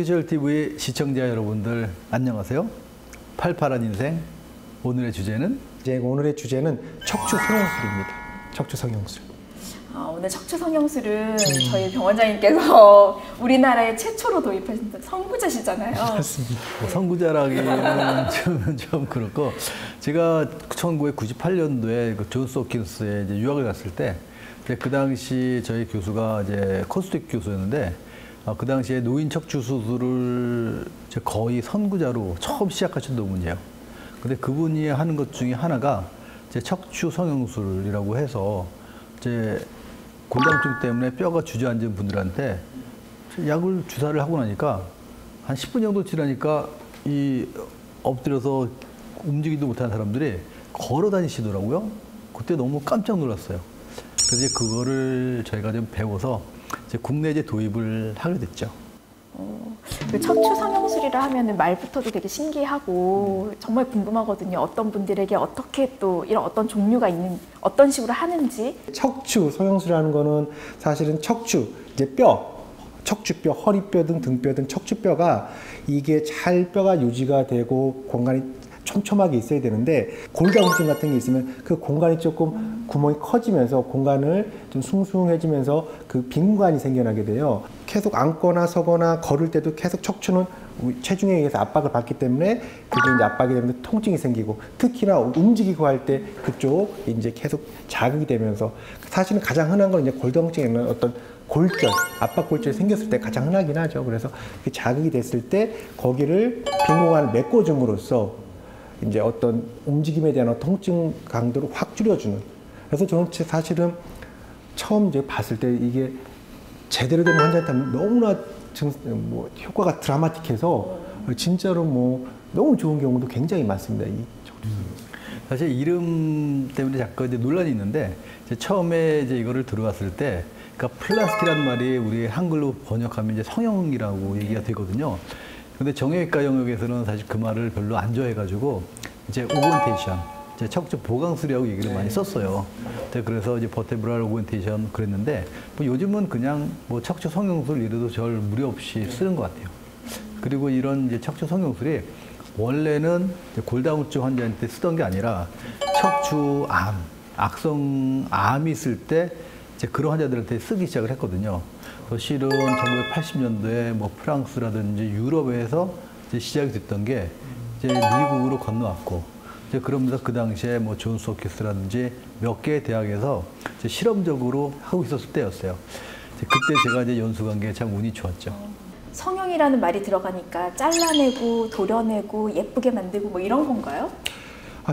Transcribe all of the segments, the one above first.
성규철 TV 시청자 여러분들 안녕하세요. 팔팔한 인생 오늘의 주제는 척추 성형술입니다. 척추 성형술. 오늘 척추 성형술은 저희 병원장님께서 우리나라에 최초로 도입하신 선구자시잖아요. 맞습니다. 선구자라기는 좀 그렇고, 제가 1998년도에 그 존스 홉킨스에 이제 유학을 갔을 때, 그 당시 저희 교수가 이제 코스틱 교수였는데, 그 당시에 노인 척추 수술을 거의 선구자로 처음 시작하셨던 분이에요. 근데 그분이 하는 것 중에 하나가 이제 척추 성형술이라고 해서 이제 골다공증 때문에 뼈가 주저앉은 분들한테 약을 주사를 하고 나니까 한 10분 정도 지나니까 이 엎드려서 움직이지도 못하는 사람들이 걸어 다니시더라고요. 그때 너무 깜짝 놀랐어요. 그래서 이제 그거를 저희가 좀 배워서 이제 국내에 이제 도입을 하게 됐죠. 그 척추 성형술이라 하면은 말부터도 되게 신기하고 정말 궁금하거든요. 어떤 분들에게 어떻게 또 이런 어떤 종류가 있는, 어떤 식으로 하는지. 척추 성형술이라는 거는 사실은 이제 척추뼈, 허리뼈 등 등뼈 등 척추뼈가 이게 잘 뼈가 유지가 되고 공간이 촘촘하게 있어야 되는데, 골다공증 같은 게 있으면 그 공간이 조금 구멍이 커지면서 공간을 좀 숭숭해지면서 그 빈 공간이 생겨나게 돼요. 계속 앉거나 서거나 걸을 때도 계속 척추는 체중에 의해서 압박을 받기 때문에 그게 이제 압박이 되면서 통증이 생기고, 특히나 움직이고 할 때 그쪽 이제 계속 자극이 되면서, 사실은 가장 흔한 건 이제 골다공증에는 어떤 골절, 압박골절이 생겼을 때 가장 흔하긴 하죠. 그래서 그 자극이 됐을 때 거기를 빈 공간을 메꿔줌으로써 이제 어떤 움직임에 대한 통증 강도를 확 줄여주는. 그래서 저는 사실은 처음 이제 봤을 때 이게 제대로 된 환자한테는 너무나 효과가 드라마틱해서 진짜로 너무 좋은 경우도 굉장히 많습니다. 사실 이름 때문에 자꾸 이제 논란이 있는데, 이제 처음에 이제 이거를 들어왔을 때, 그러니까 플라스티라는 말이 우리 한글로 번역하면 이제 성형이라고 얘기가 되거든요. 근데 정형외과 영역에서는 사실 그 말을 별로 안 좋아해가지고 이제 오건테이션, 이제 척추 보강술이라고 얘기를 많이 썼어요. 그래서 이제 버테브랄 오건테이션 그랬는데, 요즘은 그냥 척추 성형술 이래도 별 무리 없이 쓰는 것 같아요. 그리고 이런 이제 척추 성형술이 원래는 골다공증 환자한테 쓰던 게 아니라 척추암, 악성암이 있을 때 이제 그런 환자들한테 쓰기 시작을 했거든요. 실은 1980년도에 프랑스라든지 유럽에서 이제 시작이 됐던 게 이제 미국으로 건너왔고, 이제 그러면서 그 당시에 존스 홉킨스라든지 몇 개의 대학에서 이제 실험적으로 하고 있었을 때였어요. 그때 제가 이제 연수 간 게 참 운이 좋았죠. 성형이라는 말이 들어가니까 잘라내고 도려내고 예쁘게 만들고 이런 건가요?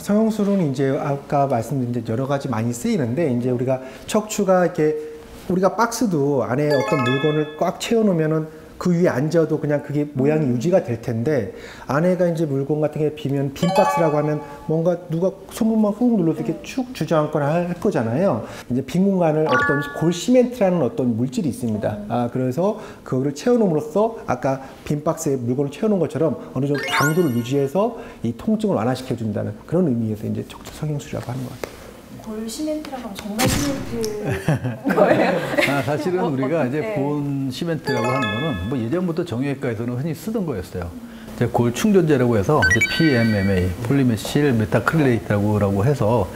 성형술은 이제 아까 말씀드린 이제 여러 가지 많이 쓰이는데, 이제 우리가 척추가 이렇게 우리가 박스도 안에 어떤 물건을 꽉 채워놓으면은 그 위에 앉아도 그냥 그게 모양이 유지가 될 텐데, 안에가 이제 물건 같은 게 비면 빈 박스라고 하면 뭔가 누가 손목만 훅 눌러서 이렇게 축 주저앉거나 할 거잖아요. 이제 빈 공간을 어떤 골시멘트라는 어떤 물질이 있습니다. 그래서 그거를 채워놓음으로써 아까 빈 박스에 물건을 채워놓은 것처럼 어느 정도 강도를 유지해서 이 통증을 완화시켜 준다는 그런 의미에서 이제 척추 성형술이라고 하는 것 같아요. 골시멘트라고 하면 정말 시멘트 거예요? 사실은 우리가 이제 본 시멘트라고 하는 거는 예전부터 정형외과에서는 흔히 쓰던 거였어요. 이제 골 충전재라고 해서 이제 PMMA, 폴리메실 메타크릴레이트라고 해서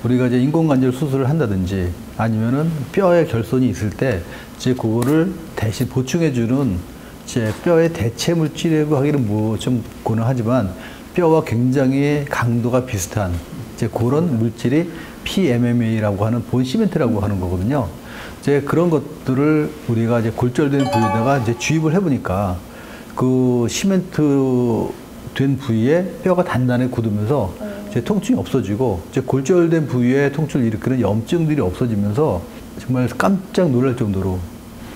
우리가 이제 인공관절 수술을 한다든지 아니면은 뼈에 결손이 있을 때 이제 그거를 대신 보충해주는 이제 뼈의 대체 물질이라고 하기는 좀 고능하지만 뼈와 굉장히 강도가 비슷한 이제 그런 물질이 PMMA라고 하는 본 시멘트라고 하는 거거든요. 이제 그런 것들을 우리가 이제 골절된 부위에다가 이제 주입을 해보니까 그 시멘트 된 부위에 뼈가 단단하게 굳으면서 이제 통증이 없어지고, 이제 골절된 부위에 통증을 일으키는 염증들이 없어지면서 정말 깜짝 놀랄 정도로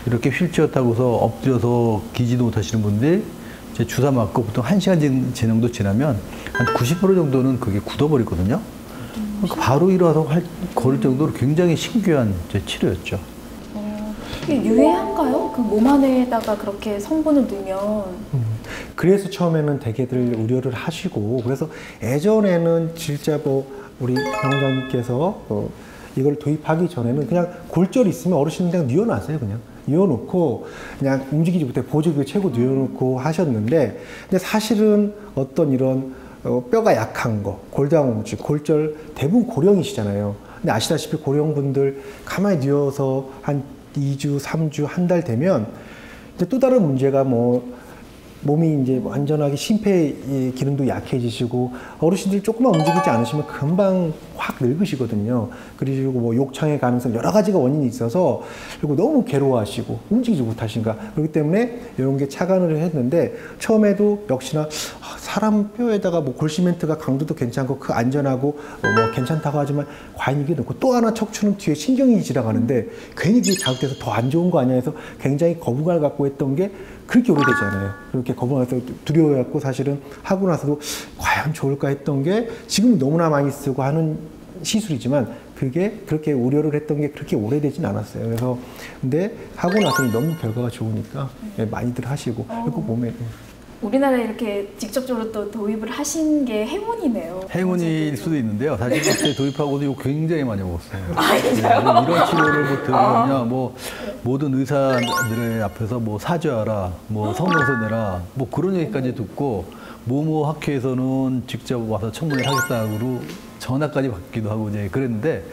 이렇게 휠체어 타고서 엎드려서 기지도 못하시는 분들이 이제 주사 맞고 보통 1시간 정도 지나면 한 90% 정도는 그게 굳어버리거든요. 바로 일어나서 걸을 정도로 굉장히 신기한 치료였죠. 이게 유해한가요? 그 몸 안에다가 그렇게 성분을 넣으면. 그래서 처음에는 대개들 우려를 하시고, 그래서 예전에는 진짜 우리 병원장님께서 이걸 도입하기 전에는 그냥 골절이 있으면 어르신들 그냥 뉘어놨어요. 그냥 이어놓고 그냥 움직이지 못해 보조기 채고 누워놓고 하셨는데, 근데 사실은 어떤 이런 뼈가 약한 거, 골다공증, 골절 대부분 고령이시잖아요. 근데 아시다시피 고령분들 가만히 누워서 한 2주, 3주, 한 달 되면 이제 또 다른 문제가 뭐 몸이 이제 완전하게 심폐 기능도 약해지시고, 어르신들 조금만 움직이지 않으시면 금방 확 늙으시거든요. 그리고 뭐 욕창의 가능성 여러 가지가 원인이 있어서, 그리고 너무 괴로워하시고 움직이지 못하신가. 그렇기 때문에 이런 게 착안을 했는데, 처음에도 역시나 사람 뼈에다가 뭐 골시멘트가 강도도 괜찮고 그 안전하고 뭐 괜찮다고 하지만 과연 이게 넣고, 또 하나 척추는 뒤에 신경이 지나가는데 괜히 그게 자극돼서 더 안 좋은 거 아니야 해서 굉장히 거부감을 갖고 했던 게 그렇게 오래되지 않아요. 그렇게 거부감에서 두려워했고, 사실은 하고 나서도 과연 좋을까 했던 게 지금은 너무나 많이 쓰고 하는 시술이지만, 그게 그렇게 우려를 했던 게 그렇게 오래되진 않았어요. 그래서 근데 하고 나서는 너무 결과가 좋으니까 많이들 하시고, 그리고 몸에 우리나라에 이렇게 직접적으로 또 도입을 하신 게 행운이네요. 행운일 수도 있는데요. 사실 그때 도입하고도 이거 굉장히 많이 먹었어요. 아, 진짜요? 뭐 이런 치료를 뭐 들으면요, 뭐 모든 의사들의 앞에서 뭐 사죄하라, 뭐 성명서 내라, 뭐 그런 얘기까지 듣고, 모모 학회에서는 직접 와서 청문회를 하겠다고 전화까지 받기도 하고 이제 그랬는데,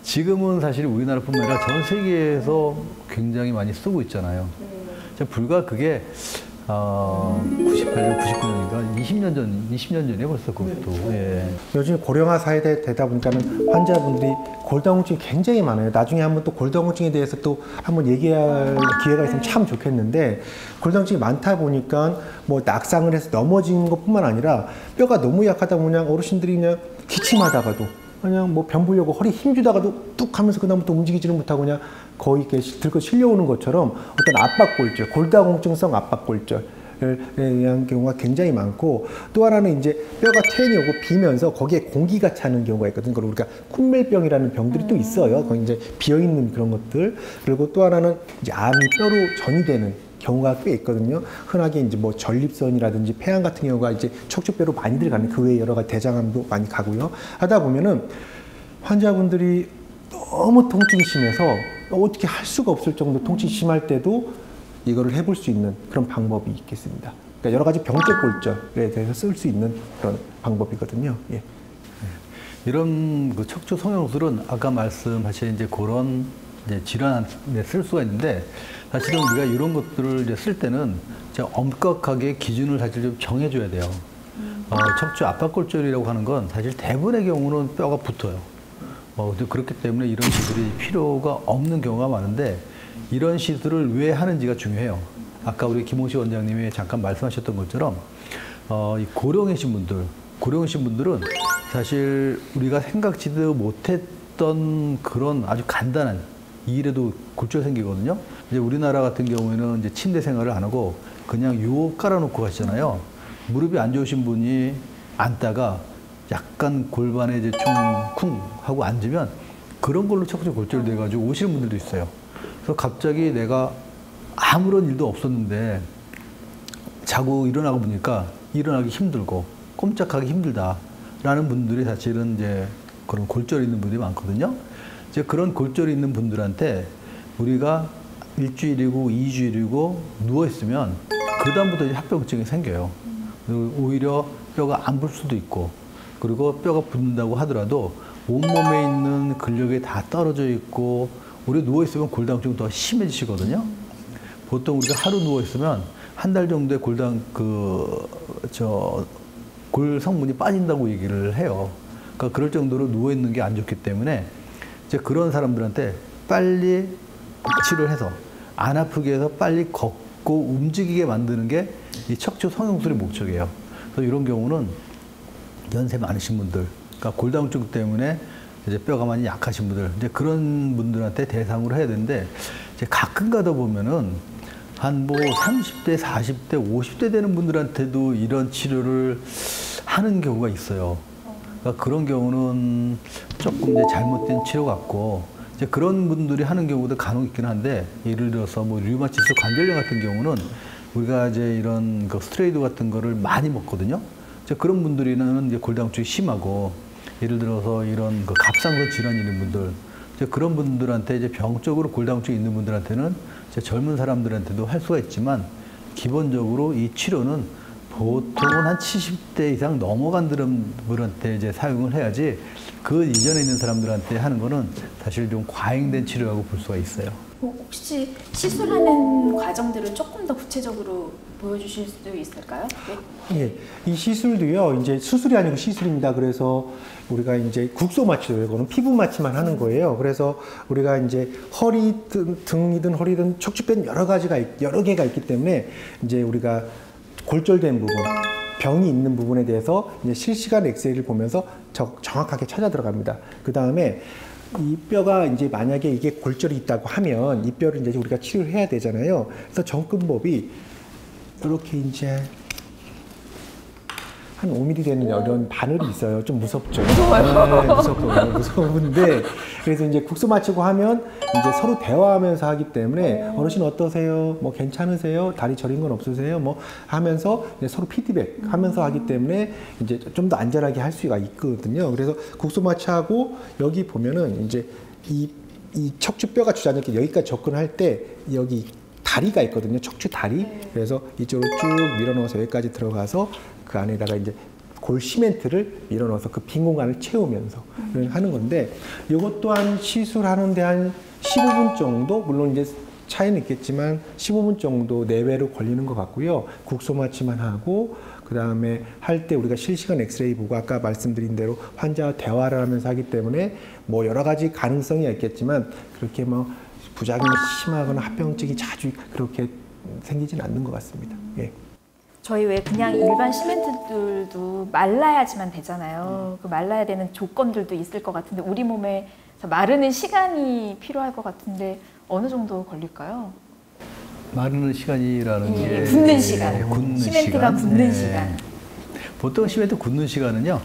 지금은 사실 우리나라뿐만 아니라 전 세계에서 굉장히 많이 쓰고 있잖아요. 불과 그게 98년, 99년인가 20년 전에 벌써 그것도. 예. 요즘 고령화 사회에 되다 보니까는 환자분들이 골다공증이 굉장히 많아요. 나중에 한번 또 골다공증에 대해서 또 한번 얘기할 기회가 있으면 참 좋겠는데, 골다공증이 많다 보니까 뭐 낙상을 해서 넘어지는 것뿐만 아니라 뼈가 너무 약하다 보면 어르신들이 그냥 기침하다가도 그냥 뭐 변 보려고 허리 힘주다가도 뚝 하면서 그다음부터 움직이지는 못하고 그냥 거의 이렇게 들고 실려오는 것처럼 어떤 압박골절, 골다공증성 압박골절에 의한 경우가 굉장히 많고, 또 하나는 이제 뼈가 퇴행이 오고 비면서 거기에 공기가 차는 경우가 있거든요. 그걸 우리가 쿰멜병이라는 병들이 또 있어요. 거기 이제 비어있는 그런 것들. 그리고 또 하나는 이제 암이 뼈로 전이 되는 경우가 꽤 있거든요. 흔하게 이제 뭐 전립선이라든지 폐암 같은 경우가 이제 척추뼈로 많이들 가는, 그 외에 여러 가지 대장암도 많이 가고요. 하다 보면은 환자분들이 너무 통증이 심해서 어떻게 할 수가 없을 정도 통증이 심할 때도 이거를 해볼 수 있는 그런 방법이 있겠습니다. 그러니까 여러 가지 병적 골절에 대해서 쓸 수 있는 그런 방법이거든요. 예. 이런 그 척추 성형술은 아까 말씀하신 이제 그런 이제 질환에 쓸 수가 있는데, 사실은 우리가 이런 것들을 이제 쓸 때는 엄격하게 기준을 사실 좀 정해줘야 돼요. 척추 압박골절이라고 하는 건 사실 대부분의 경우는 뼈가 붙어요. 그렇기 때문에 이런 시술이 필요가 없는 경우가 많은데, 이런 시술을 왜 하는지가 중요해요. 아까 우리 김홍식 원장님이 잠깐 말씀하셨던 것처럼 이 고령이신 분들은 사실 우리가 생각지도 못했던 그런 아주 간단한 일에도 골절 생기거든요. 이제 우리나라 같은 경우에는 이제 침대 생활을 안 하고 그냥 요 깔아놓고 가시잖아요. 무릎이 안 좋으신 분이 앉다가 약간 골반에 이제 쿵 하고 앉으면 그런 걸로 척추 골절이 돼가지고 오시는 분들도 있어요. 그래서 갑자기 내가 아무런 일도 없었는데 자고 일어나고 보니까 일어나기 힘들고 꼼짝하기 힘들다라는 분들이 사실은 이제 그런 골절이 있는 분들이 많거든요. 이제 그런 골절이 있는 분들한테 우리가 일주일이고 2주일이고 누워있으면 그다음부터 이제 합병증이 생겨요. 그리고 오히려 뼈가 안 불 수도 있고, 그리고 뼈가 붓는다고 하더라도 온몸에 있는 근력이 다 떨어져 있고, 우리 누워있으면 골다공증이 더 심해지시거든요. 보통 우리가 하루 누워있으면 한 달 정도의 골 성분이 빠진다고 얘기를 해요. 그러니까 그럴 정도로 누워있는 게 안 좋기 때문에 이제 그런 사람들한테 빨리 치료를 해서 안 아프게 해서 빨리 걷고 움직이게 만드는 게 이 척추 성형술의 목적이에요. 그래서 이런 경우는 연세 많으신 분들, 그러니까 골다공증 때문에 이제 뼈가 많이 약하신 분들, 이제 그런 분들한테 대상으로 해야 되는데, 이제 가끔 가다 보면은 한 뭐 30대, 40대, 50대 되는 분들한테도 이런 치료를 하는 경우가 있어요. 그러니까 그런 경우는 조금 이제 잘못된 치료 같고, 이제 그런 분들이 하는 경우도 간혹 있긴 한데, 예를 들어서 뭐 류마티스 관절염 같은 경우는 우리가 이제 이런 그 스테로이드 같은 거를 많이 먹거든요. 이제 그런 분들이는 이제 골다공증이 심하고, 예를 들어서 이런 그 갑상선 질환이 있는 분들, 이제 그런 분들한테 이제 병적으로 골다공증이 있는 분들한테는 이제 젊은 사람들한테도 할 수가 있지만 기본적으로 이 치료는 보통은 한 70대 이상 넘어간 분한테 이제 사용을 해야지 그 이전에 있는 사람들한테 하는 거는 사실 좀 과잉된 치료라고 볼 수가 있어요. 혹시 시술하는 과정들을 조금 더 구체적으로 보여주실 수 있을까요? 네. 예, 이 시술도요, 이제 수술이 아니고 시술입니다. 그래서 우리가 이제 국소 마취도 이거는 피부 마취만 하는 거예요. 그래서 우리가 이제 허리든 등이든 허리든 척추뼈는 여러 개가 있기 때문에 이제 우리가 골절된 부분, 병이 있는 부분에 대해서 이제 실시간 엑스레이를 보면서 정확하게 찾아 들어갑니다. 그 다음에 이 뼈가 이제 만약에 이게 골절이 있다고 하면 이 뼈를 이제 우리가 치료를 해야 되잖아요. 그래서 접근법이 이렇게 이제 한 5mm 되는 이런 바늘이 있어요. 좀 무섭죠. 무서워요. 무서운데 그래서 이제 국소 맞추고 하면 이제 서로 대화하면서 하기 때문에 어르신 어떠세요? 뭐 괜찮으세요? 다리 저린 건 없으세요? 뭐 하면서 이제 서로 피드백 하면서 하기 때문에 이제 좀 더 안전하게 할 수가 있거든요. 그래서 국소 마취하고 여기 보면은 이제 이 척추뼈가 주저앉게 여기까지 접근할 때 여기 다리가 있거든요. 척추 다리. 그래서 이쪽으로 쭉 밀어넣어서 여기까지 들어가서 그 안에다가 이제 골 시멘트를 밀어넣어서 그 빈 공간을 채우면서 하는 건데 이것 또한 시술하는데 한 15분 정도, 물론 이제 차이는 있겠지만 15분 정도 내외로 걸리는 것 같고요. 국소 마취만 하고 그 다음에 할 때 우리가 실시간 엑스레이 보고 아까 말씀드린 대로 환자와 대화를 하면서 하기 때문에 뭐 여러 가지 가능성이 있겠지만 그렇게 뭐 부작용이 심하거나 합병증이 자주 그렇게 생기진 않는 것 같습니다. 예. 저희 왜 그냥 일반 시멘트들도 말라야지만 되잖아요. 그 말라야 되는 조건들도 있을 것 같은데 우리 몸에 마르는 시간이 필요할 것 같은데 어느 정도 걸릴까요? 마르는 시간이라는 게 굳는 시간. 굳는 시멘트가 시간. 굳는 시간. 보통 시멘트 굳는 시간은요.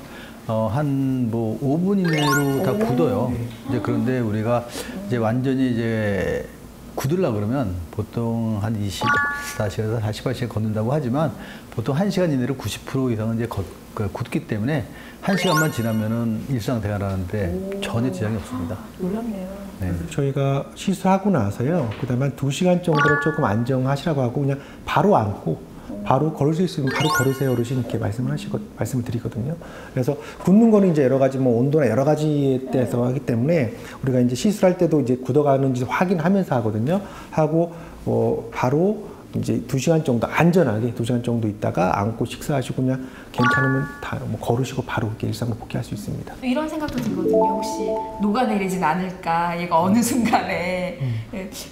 한 뭐 5분 이내로 다 굳어요. 이제 그런데 우리가 이제 완전히 이제 굳으려 그러면 보통 한 24시간에서 48시간 걷는다고 하지만 보통 1시간 이내로 90% 이상은 이제 굳기 때문에 1시간만 지나면은 일상생활하는데 전혀 지장이 없습니다. 놀랍네요. 네. 저희가 시술하고 나서요. 그다음에 한 2시간 정도는 조금 안정하시라고 하고 그냥 바로 앉고 바로 걸을 수 있으면 바로 걸으세요 어르신 이렇게 말씀을 드리거든요. 그래서 굳는 거는 이제 여러 가지 뭐 온도나 여러 가지에 대해서 하기 때문에 우리가 이제 시술할 때도 이제 굳어가는지 확인하면서 하거든요. 하고 바로 이제 2시간 정도 안전하게 2시간 정도 있다가 앉고 식사하시고 그냥 괜찮으면 다 뭐 걸으시고 바로 이렇게 일상을 복귀할 수 있습니다. 이런 생각도 들거든요. 혹시 녹아내리진 않을까? 얘가 어느 순간에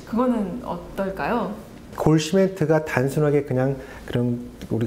그거는 어떨까요? 골 시멘트가 단순하게 그냥 그런 우리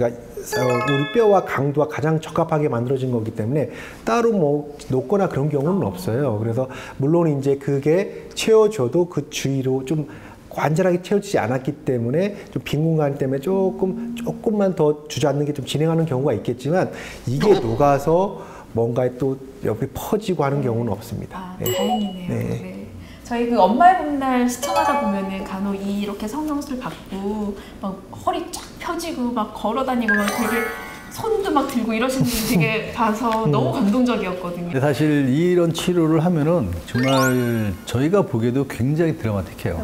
뼈와 강도와 가장 적합하게 만들어진 거기 때문에 따로 뭐 녹거나 그런 경우는 없어요. 그래서 물론 이제 그게 채워져도 그 주위로 좀 완전하게 채워지지 않았기 때문에 좀 빈 공간 때문에 조금만 더 주저앉는 게 좀 진행하는 경우가 있겠지만 이게 녹아서 뭔가 또 옆에 퍼지고 하는 경우는 없습니다. 네. 다행이네요. 네. 네. 저희 그 엄마의 봄날 시청하다 보면은 간혹 이렇게 성형술 받고 막 허리 쫙 펴지고 막 걸어다니고 막 되게 손도 막 들고 이러시는 분 되게 봐서 너무 감동적이었거든요. 근데 사실 이런 치료를 하면은 정말 저희가 보기에도 굉장히 드라마틱해요.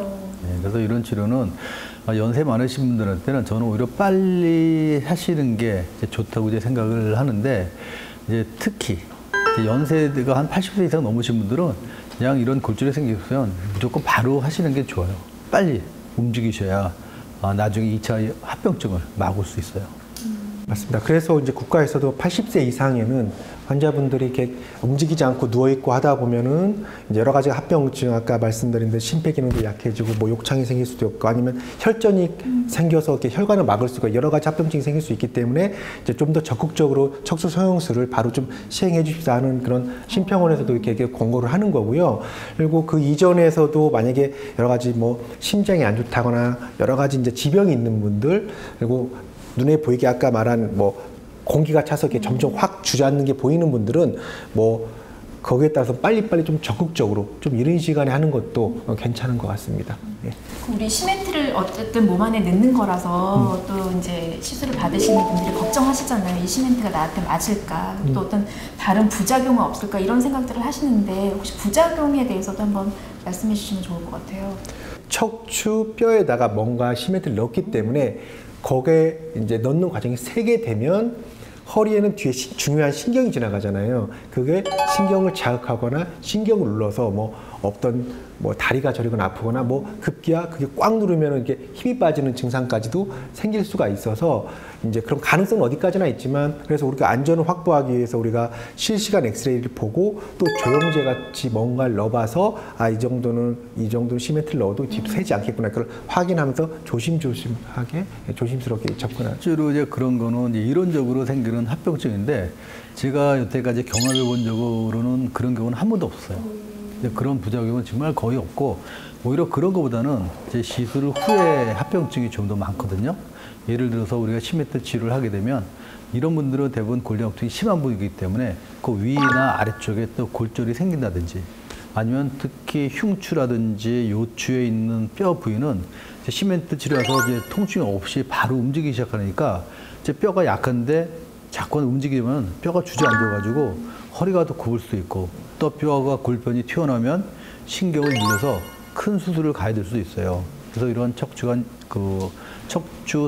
네, 그래서 이런 치료는 연세 많으신 분들한테는 저는 오히려 빨리 하시는 게 좋다고 이제 생각을 하는데 이제 특히 이제 연세가 한 80세 이상 넘으신 분들은 그냥 이런 골절이 생기면 무조건 바로 하시는 게 좋아요. 빨리 움직이셔야 나중에 2차 합병증을 막을 수 있어요. 맞습니다. 그래서 이제 국가에서도 80세 이상에는 환자분들이 이렇게 움직이지 않고 누워있고 하다 보면은 이제 여러 가지 합병증, 아까 말씀드린 대로 심폐기능도 약해지고 뭐 욕창이 생길 수도 있고 아니면 혈전이 생겨서 이렇게 혈관을 막을 수가 여러 가지 합병증이 생길 수 있기 때문에 이제 좀 더 적극적으로 척수 성형술을 바로 좀 시행해 주십사 하는 그런 심평원에서도 이렇게 권고를 하는 거고요. 그리고 그 이전에서도 만약에 여러 가지 뭐 심장이 안 좋다거나 여러 가지 이제 지병이 있는 분들 그리고 눈에 보이게 아까 말한 뭐 공기가 차서 이렇게 점점 확 주저앉는 게 보이는 분들은 뭐 거기에 따라서 빨리빨리 좀 적극적으로 좀 이른 시간에 하는 것도 괜찮은 것 같습니다. 예. 우리 시멘트를 어쨌든 몸 안에 넣는 거라서 또 이제 시술을 받으시는 분들이 걱정하시잖아요. 이 시멘트가 나한테 맞을까? 또 어떤 다른 부작용은 없을까? 이런 생각들을 하시는데 혹시 부작용에 대해서도 한번 말씀해 주시면 좋을 것 같아요. 척추 뼈에다가 뭔가 시멘트를 넣기 때문에 거기에 이제 넣는 과정이 세게 되면 허리에는 뒤에 중요한 신경이 지나가잖아요. 그게 신경을 자극하거나 신경을 눌러서 뭐 없던 뭐 다리가 저리거나 아프거나 뭐 급기야 그게 꽉 누르면 이렇게 힘이 빠지는 증상까지도 생길 수가 있어서 이제 그런 가능성은 어디까지나 있지만 그래서 우리가 안전을 확보하기 위해서 우리가 실시간 엑스레이를 보고 또 조영제 같이 뭔가를 넣어봐서 아 이 정도는 시멘트를 넣어도 뒤로 새지 않겠구나 그걸 확인하면서 조심조심하게 조심스럽게 접근하죠. 실제로 이제 그런 거는 이제 이론적으로 생기는 합병증인데 제가 여태까지 경험해 본 적으로는 그런 경우는 한 번도 없어요. 그런 부작용은 정말 거의 없고 오히려 그런 것보다는 이제 시술 후에 합병증이 좀 더 많거든요. 예를 들어서 우리가 시멘트 치료를 하게 되면 이런 분들은 대부분 골다공증이 심한 분이기 때문에 그 위나 아래쪽에 또 골절이 생긴다든지 아니면 특히 흉추라든지 요추에 있는 뼈 부위는 이제 시멘트 치료해서 이제 통증이 없이 바로 움직이기 시작하니까 이제 뼈가 약한데 자꾸 움직이면 뼈가 주저앉아가지고 허리가 더 굽을 수도 있고 또 뼈가 골편이 튀어나오면 신경을 눌러서 큰 수술을 가야 될 수도 있어요. 그래서 이런 척추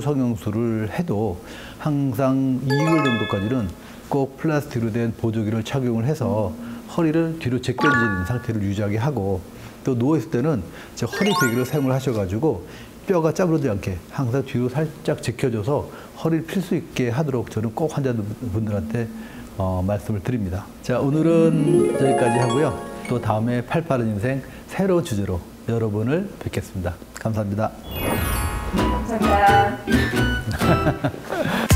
성형술을 해도 항상 2개월 정도까지는 꼭 플라스틱으로 된 보조기를 착용을 해서 허리를 뒤로 제껴지는 상태를 유지하게 하고 또 누워있을 때는 이제 허리 베개를 사용을 하셔가지고 뼈가 짜부러지지 않게 항상 뒤로 살짝 제껴줘서 허리를 필 수 있게 하도록 저는 꼭 환자분들한테 말씀을 드립니다. 자, 오늘은 여기까지 하고요. 또 다음에 팔8은 인생 새로운 주제로 여러분을 뵙겠습니다. 감사합니다. 감사합니다.